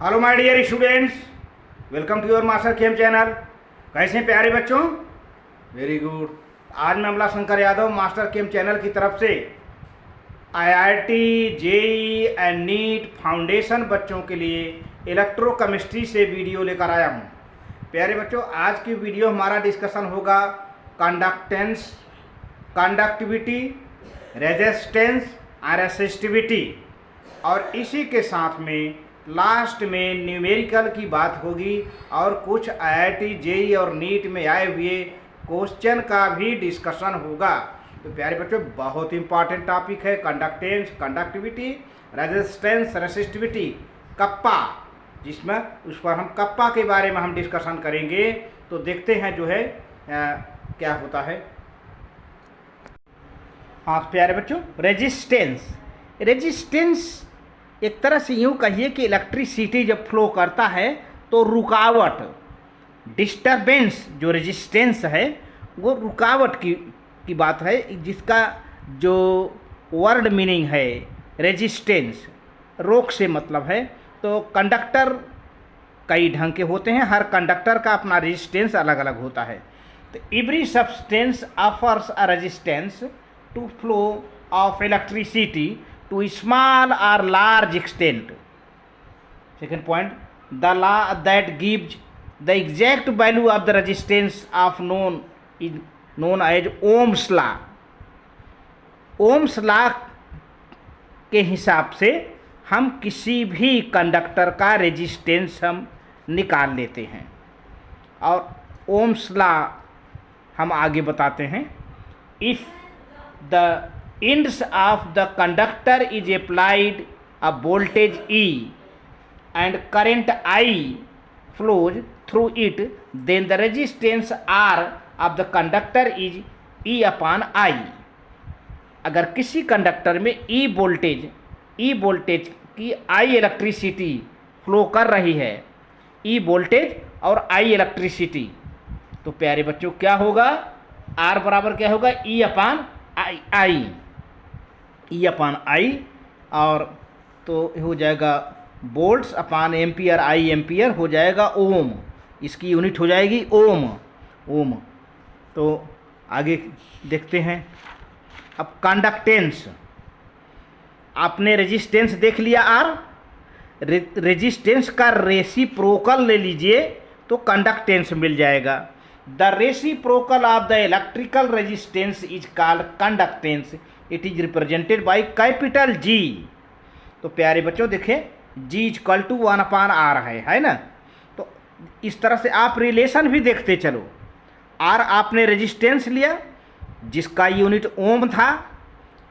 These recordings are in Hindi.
Hello my dear students, welcome to your master chem channel. कैसे हैं प्यारे बच्चों? Very good. आज मैं Amla Shankar Yadav master chem channel की तरफ से IIT, JEE and NEET foundation बच्चों के लिए इलेक्ट्रोकेमिस्ट्री से वीडियो लेकर आया हूं। प्यारे बच्चों, आज की वीडियो हमारा डिस्कशन होगा कंडक्टेंस, कंडक्टिविटी, रेजिस्टेंस और रेसिस्टिविटी, और इसी के साथ में लास्ट में न्यूमेरिकल की बात होगी और कुछ आईआईटी, जेईई और नीट में आए हुए क्वेश्चन का भी डिस्कशन होगा। तो प्यारे बच्चों, बहुत इंपॉर्टेंट टॉपिक है conductance, conductivity, resistance, resistivity, kappa, जिसमें उस पर हम कप्पा के बारे में हम डिस्कशन करेंगे। तो देखते हैं जो है क्या होता है। हाँ प्यारे बच्चों, रेजिस्टेंस, रेजिस्टेंस एक तरह से यूँ कहिए कि इलेक्ट्रिसिटी जब फ्लो करता है तो रुकावट, डिस्टरबेंस, जो रेजिस्टेंस है वो रुकावट की बात है, जिसका जो वर्ड मीनिंग है रेजिस्टेंस, रोक से मतलब है। तो कंडक्टर कई ढंग के होते हैं, हर कंडक्टर का अपना रेजिस्टेंस अलग अलग होता है। तो every substance offers a resistance to flow of electricity to small or large extent. Second point, the law that gives the exact value of the resistance of is known as Ohm's law. Ohm's law के हिसाब से हम किसी भी कंडक्टर का रेजिस्टेंस हम निकाल लेते हैं, और Ohm's law हम आगे बताते हैं। If the ends of the conductor is applied a voltage E and current I flows through it, then the resistance R of the conductor is E upon I. अगर किसी कंडक्टर में E वोल्टेज की I इलेक्ट्रिसिटी फ्लो कर रही है, E वोल्टेज और I इलेक्ट्रिसिटी, तो प्यारे बच्चों क्या होगा? R बराबर क्या होगा? E अपॉन I, ई अपान आई, और तो हो जाएगा वोल्ट्स अपान एम्पियर, आई एम्पियर हो जाएगा ओम, इसकी यूनिट हो जाएगी ओम। तो आगे देखते हैं। अब कंडक्टेंस, आपने रेजिस्टेंस देख लिया आर, रेजिस्टेंस का रेसिप्रोकल ले लीजिए तो कंडक्टेंस मिल जाएगा। The reciprocal of the electrical resistance is called conductance, it is represented by capital G. तो प्यारे बच्चों देखें, G is equal to 1 upon R है ना। तो इस तरह से आप रिलेशन भी देखते चलो। आर आपने रेजिस्टेंस लिया जिसका यूनिट ओम था,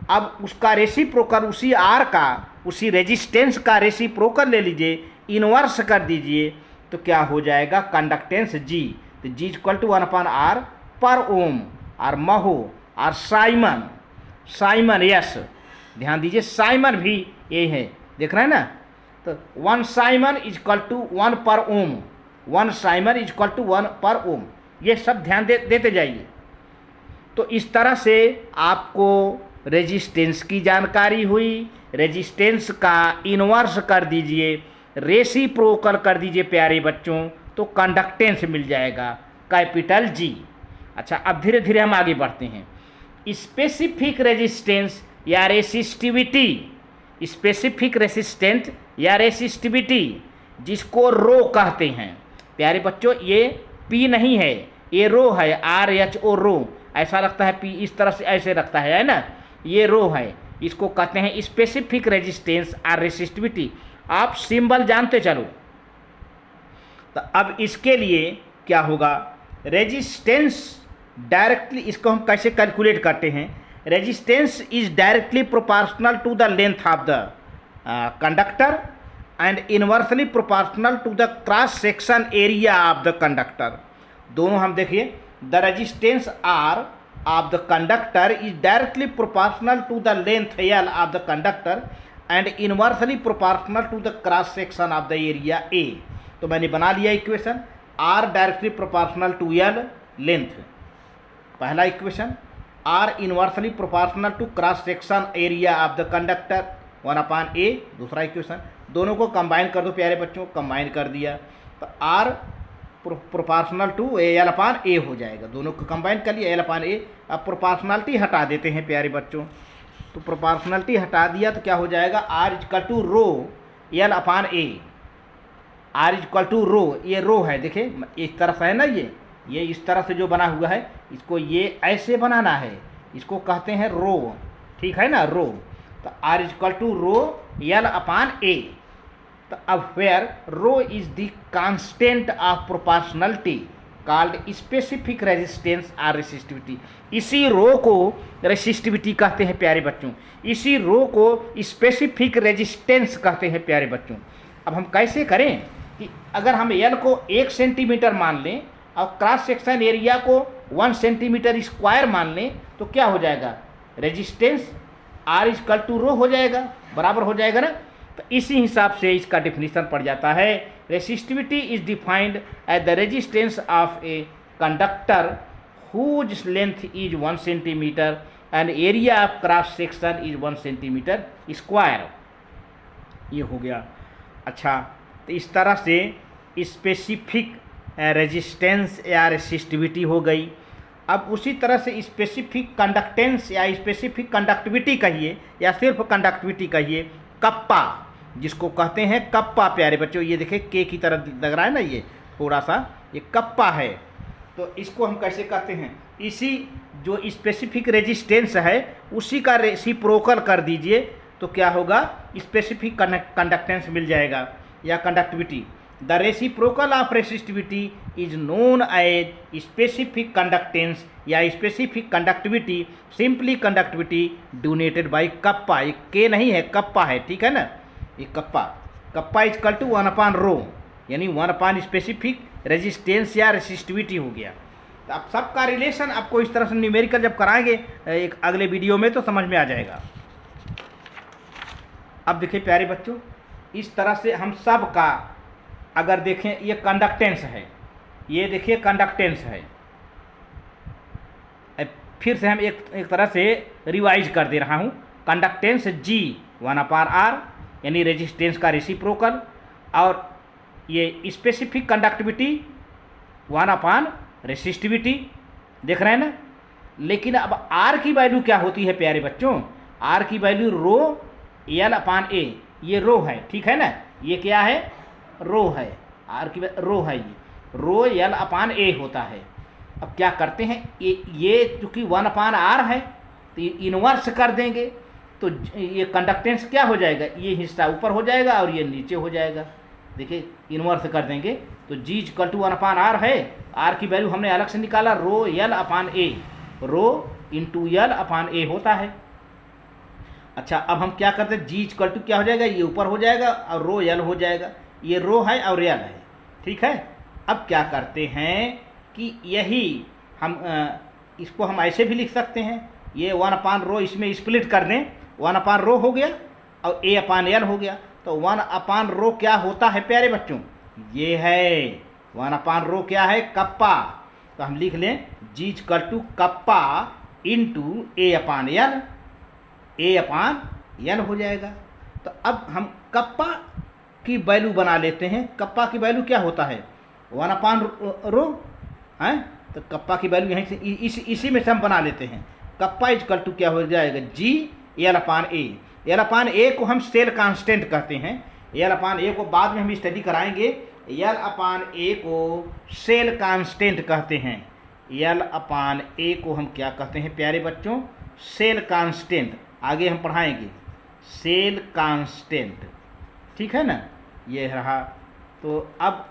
अब उसका रेसिप्रोकल उसी आर का, उसी रेजिस्टेंस का रेसिप्रोकल ले लीजिए, इनवर्स कर दीजिए, तो क्या हो जाएगा? Conductance G. तो G is equal to 1 upon R per ohm, और महो और साइमन यस, ध्यान दीजिए साइमन भी ये है, देख रहे हैं ना। तो 1 साइमन इज इक्वल टू 1 पर ओम, 1 साइमन इज इक्वल टू 1 पर ओम, ये सब ध्यान देते जाइए। तो इस तरह से आपको रेजिस्टेंस की जानकारी हुई। रेजिस्टेंस का इनवर्स कर दीजिए, रेसिप्रोकल कर दीजिए प्यारे बच्चों, तो कंडक्टेंस मिल जाएगा कैपिटल जी। अच्छा, अब धीरे धीरे हम आगे बढ़ते हैं। स्पेसिफिक रेजिस्टेंस या रेसिस्टिविटी, स्पेसिफिक रेसिस्टेंट या रेसिस्टिविटी जिसको रो कहते हैं प्यारे बच्चों, ये पी नहीं है, ये रो है, RHO रो, ऐसा लगता है पी, इस तरह से ऐसे रखता है ना, ये रो है, इसको कहते हैं स्पेसिफिक रेजिस्टेंस और रेसिस्टिविटी। आप सिंबल जानते चलो। तो अब इसके लिए क्या होगा? रेजिस्टेंस डायरेक्टली, इसको हम कैसे कैलकुलेट करते हैं? Resistance is directly proportional to the length of the conductor and inversely proportional to the cross section area of the conductor. दोनों हम देखिए, the resistance R of the conductor is directly proportional to the length L of the conductor and inversely proportional to the cross section of the area A. तो मैंने बना लिया equation, R directly proportional to L length, पहला equation. R inversely proportional to cross section area of the conductor 1 upon A, दूसरा इक्वेशन। दोनों को कंबाइन कर दो प्यारे बच्चों, कंबाइन कर दिया तो R proportional to L upon ए हो जाएगा। दोनों को कंबाइन कर लिया एल अपान ए। अब प्रोपोर्शनलिटी हटा देते हैं प्यारे बच्चों, तो प्रोपोर्शनलिटी हटा दिया तो क्या हो जाएगा, R equal to rho L upon A. R equal to rho, ये रो है, देखिए इस तरह से है ना, ये इस तरह से जो बना हुआ है इसको ये ऐसे बनाना है, इसको कहते हैं रो, ठीक है ना, रो। तो R equal to rho L upon A. तो अब where rho is the constant of proportionality called specific resistance और रेसिस्टिविटी। इसी रो को रेसिस्टिविटी कहते हैं प्यारे बच्चों, इसी रो को स्पेसिफिक रेजिस्टेंस कहते हैं प्यारे बच्चों। अब हम कैसे करें कि अगर हम एल को 1 सेंटीमीटर मान लें और क्रॉस सेक्शन एरिया को 1 सेंटीमीटर स्क्वायर मान लें तो क्या हो जाएगा, रेजिस्टेंस आर इक्वल टू रो हो जाएगा, बराबर हो जाएगा ना। तो इसी हिसाब से इसका डिफिनीशन पड़ जाता है, resistivity is defined as the resistance of a conductor whose length is 1 centimetre and area of cross section is 1 centimetre square. ये हो गया। अच्छा, तो इस तरह से स्पेसिफिक रेजिस्टेंस या रेसिस्टिविटी हो गई। अब उसी तरह से स्पेसिफिक कंडक्टेंस या स्पेसिफिक कंडक्टिविटी कहिए या सिर्फ कंडक्टिविटी कहिए, कप्पा जिसको कहते हैं कप्पा प्यारे बच्चों, ये देखिए के की तरह लग रहा है ना, ये थोड़ा सा ये कप्पा है। तो इसको हम कैसे कहते हैं, इसी जो स्पेसिफिक रेजिस्टेंस है उसी का रेसिप्रोकल कर दीजिए तो क्या होगा, स्पेसिफिक कंडक्टेंस मिल जाएगा या conductivity. The reciprocal of resistivity is known as specific conductance या specific conductivity, simply conductivity donated by kappa. ये के नहीं है, कप्पा है, ठीक है ना, ये कप्पा इज इक्वल टू 1 अपान रो, यानी 1 अपान स्पेसिफिक रेजिस्टेंस या रेसिस्टिविटी हो गया। तो अब सबका रिलेशन आपको इस तरह से न्यूमेरिकल जब कराएंगे एक अगले वीडियो में तो समझ में आ जाएगा। अब देखिए प्यारे बच्चों, इस तरह से हम सब का अगर देखें, ये कंडक्टेंस है, ये देखिए कंडक्टेंस है। फिर से हम एक तरह से रिवाइज कर दे रहा हूँ, कंडक्टेंस G 1 अपान R यानी रेजिस्टेंस का रेसिप्रोकल, और ये स्पेसिफिक कंडक्टिविटी 1 अपान रेसिस्टिविटी, देख रहे हैं ना। लेकिन अब R की वैल्यू क्या होती है प्यारे बच्चों, R की वैल्यू रो एल अपान ए, ये रो है, ठीक है ना, ये क्या है, रो है, आर की रो है, ये रो एल अपान ए होता है। अब क्या करते हैं, ये चूँकि 1 अपान आर है तो ये इन्वर्स कर देंगे तो ये कंडक्टेंस क्या हो जाएगा, ये हिस्सा ऊपर हो जाएगा और ये नीचे हो जाएगा। देखिए इन्वर्स कर देंगे तो जी इक्वल टू 1 अपान आर है, आर की वैल्यू हमने अलग से निकाला, रो एल अपान ए, रो इंटू एल अपान ए होता है। अच्छा, अब हम क्या करते हैं, जी इक्वल टू क्या हो जाएगा, ये ऊपर हो जाएगा और रो एल हो जाएगा, ये रो है और एल है, ठीक है। अब क्या करते हैं कि यही हम इसको हम ऐसे भी लिख सकते हैं, ये 1 अपान रो इसमें स्प्लिट कर दें, 1 अपान रो हो गया और ए अपान एल हो गया। तो 1 अपान रो क्या होता है प्यारे बच्चों, ये है 1 अपान रो क्या है, कप्पा। तो हम लिख लें G equal to kappa into A upon L, A upon L हो जाएगा। तो अब हम कप्पा की वैल्यू बना लेते हैं, कप्पा की वैल्यू क्या होता है, 1 अपान रो है, तो कप्पा की वैल्यू यहीं से इसी में से हम बना लेते हैं। कप्पा इक्वल टू क्या हो जाएगा, जी एल अपान ए। एल अपान ए को हम सेल कांस्टेंट कहते हैं, एल अपान ए को बाद में हम स्टडी कराएंगे, एल अपान ए को सेल कांस्टेंट कहते हैं। एल अपान ए को हम क्या कहते हैं प्यारे बच्चों, सेल कांस्टेंट, आगे हम पढ़ाएंगे सेल कांस्टेंट, ठीक है ना, ये रहा। तो अब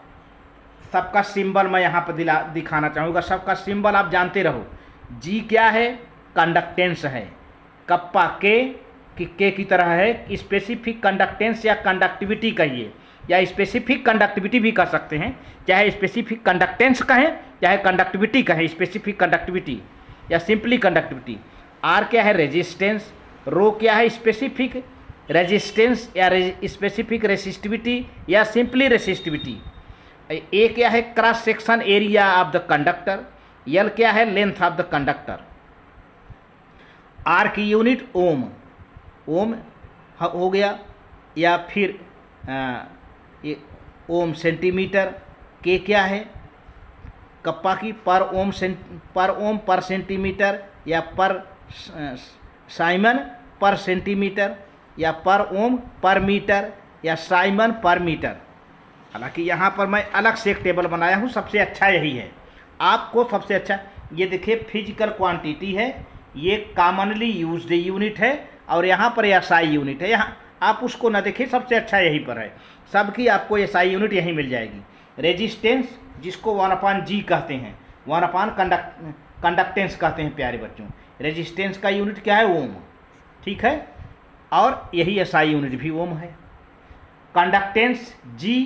सबका सिंबल मैं यहाँ पर दिखाना चाहूँगा, सबका सिंबल आप जानते रहो। जी क्या है, कंडक्टेंस है, कप्पा के की तरह है, स्पेसिफिक कंडक्टेंस या कंडक्टिविटी कहिए या स्पेसिफिक कंडक्टिविटी भी कर सकते हैं, चाहे स्पेसिफिक कंडक्टेंस कहें चाहे कंडक्टिविटी कहें, स्पेसिफिक कंडक्टिविटी या सिंपली कंडक्टिविटी। आर क्या है, रेजिस्टेंस, रो क्या है, स्पेसिफिक रेजिस्टेंस या स्पेसिफिक रेसिस्टिविटी या सिंपली रेसिस्टिविटी। ए क्या है, cross section area of the conductor, L क्या है, length of the conductor. R की यूनिट ओम, ओम हो गया, या फिर ये ओम सेंटीमीटर, के क्या है कप्पा की, पर ओम पर सेंटीमीटर या पर साइमन पर सेंटीमीटर या पर ओम पर मीटर या साइमन पर मीटर। हालांकि यहाँ पर मैं अलग से एक टेबल बनाया हूँ, सबसे अच्छा यही है आपको, सबसे अच्छा ये देखिए फिजिकल क्वांटिटी है, ये कॉमनली यूज्ड यूनिट है, और यहाँ पर एसआई यूनिट है। यहाँ आप उसको ना देखिए, सबसे अच्छा यहीं पर है, सबकी आपको एसआई यूनिट यहीं मिल जाएगी। रेजिस्टेंस जिसको 1/G कहते हैं, 1 कंडक्टेंस कहते हैं प्यारे बच्चों। रेजिस्टेंस का यूनिट क्या है, ओम, ठीक है, और यही एसआई यूनिट भी ओम है। कंडक्टेंस G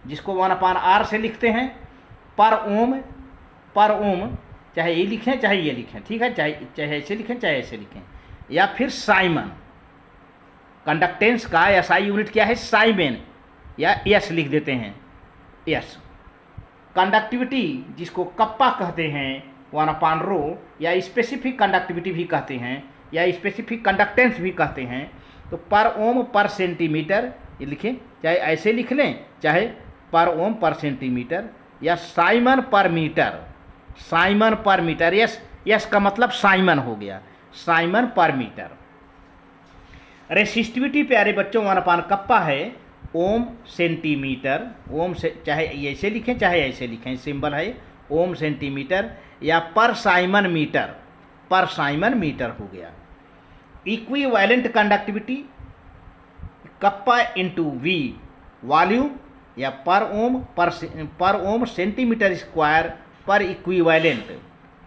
जिसको 1/R से लिखते हैं, पर ओम, चाहे ये लिखें चाहे ये लिखें, ठीक है, चाहे ऐसे लिखें चाहे ऐसे लिखें, या फिर साइमन। कंडक्टेंस का एसआई यूनिट क्या है, साइमन, या एस लिख देते हैं, एस। कंडक्टिविटी जिसको कप्पा कहते हैं 1/ρ, या स्पेसिफिक कंडक्टिविटी भी कहते हैं, या स्पेसिफिक कंडक्टेंस भी कहते हैं, तो पर ओम पर सेंटीमीटर ये लिखें, चाहे ऐसे लिख लें चाहे पर ओम पर सेंटीमीटर, या साइमन पर मीटर, साइमन पर मीटर, यस का मतलब साइमन हो गया, साइमन पर मीटर। रेसिस्टिविटी प्यारे बच्चों 1 कप्पा है, ओम सेंटीमीटर, ओम से चाहे ऐसे लिखें चाहे ऐसे लिखें, सिंबल है ओम सेंटीमीटर, या per siemens metre, per siemens metre हो गया। Equivalent conductivity kappa into V volume, या per ohm centimetre square per equivalent,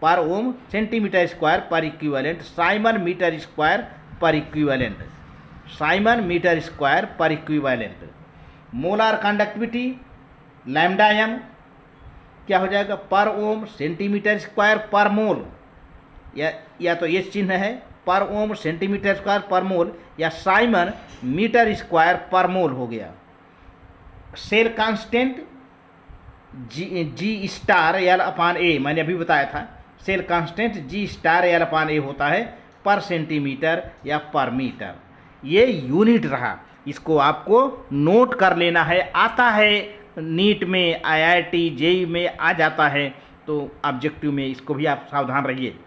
per ohm centimetre square per equivalent, siemens metre square per equivalent, siemens metre square per equivalent. Molar conductivity lambda M क्या हो जाएगा, पर ओम सेंटीमीटर स्क्वायर पर मोल, या तो ये चिन्ह है पर ओम सेंटीमीटर स्क्वायर पर मोल, या साइमन मीटर स्क्वायर पर मोल हो गया। सेल कांस्टेंट जी स्टार L/A, मैंने अभी बताया था, cell constant G star L/A होता है पर सेंटीमीटर या पर मीटर। ये यूनिट रहा, इसको आपको नोट कर लेना है, आता है नीट में, IIT JEE में आ जाता है, तो ऑब्जेक्टिव में इसको भी आप सावधान रहिए।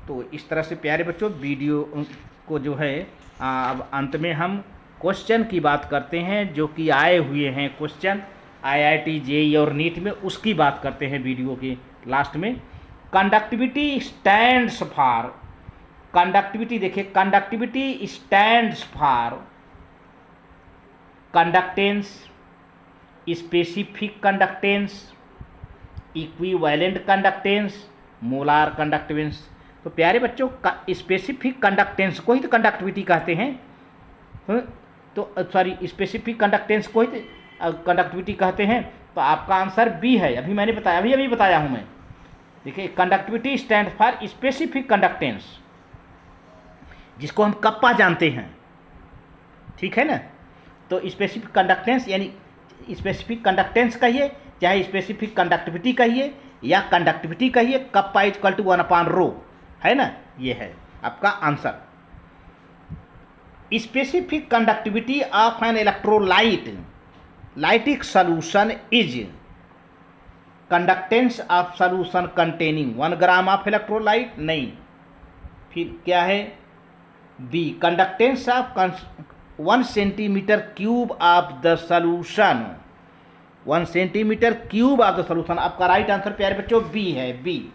तो इस तरह से प्यारे बच्चों वीडियो को जो है अब अंत में हम क्वेश्चन की बात करते हैं, जो कि आए हुए हैं क्वेश्चन IIT JEE और नीट में, उसकी बात करते हैं वीडियो के लास्ट में। कंडक्टिविटी स्टैंड्स फॉर, कंडक्टिविटी देखिए, conductivity stands for conductance, specific conductance, equivalent conductance, molar conductance. तो प्यारे बच्चों स्पेसिफिक कंडक्टेंस को ही तो कंडक्टिविटी कहते हैं, तो सॉरी स्पेसिफिक कंडक्टेंस को ही कंडक्टिविटी कहते हैं। तो आपका आंसर बी है, अभी मैंने बताया, अभी बताया हूं मैं। देखिए conductivity stand for specific conductance, जिसको हम कप्पा जानते हैं, ठीक है ना। तो स्पेसिफिक कंडक्टेंस यानी स्पेसिफिक कंडक्टेंस कहिए, चाहे स्पेसिफिक कंडक्टिविटी कहिए या कंडक्टिविटी कहिए, कप्पा इक्वल टू 1/ρ है ना, ये है आपका answer. Specific conductivity of an electrolyte lytic solution is conductance of solution containing 1 gram of electrolyte, नहीं, फिर क्या है, B conductance of 1 centimetre cube of the solution, 1 centimetre cube of the solution. आपका राइट आंसर प्यारे बच्चों बी है, बी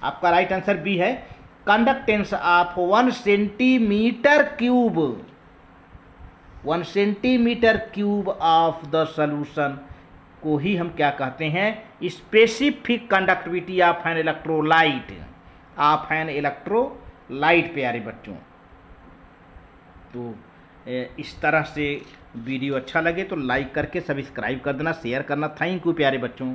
आपका राइट आंसर बी है। Conductance of 1 centimetre cube, 1 centimetre cube of the solution को ही हम क्या कहते हैं, specific conductivity of an electrolyte, of an electrolyte प्यारे बच्चों। तो इस तरह से वीडियो अच्छा लगे तो लाइक करके सब्सक्राइब कर देना, शेयर करना। थैंक यू प्यारे बच्चों।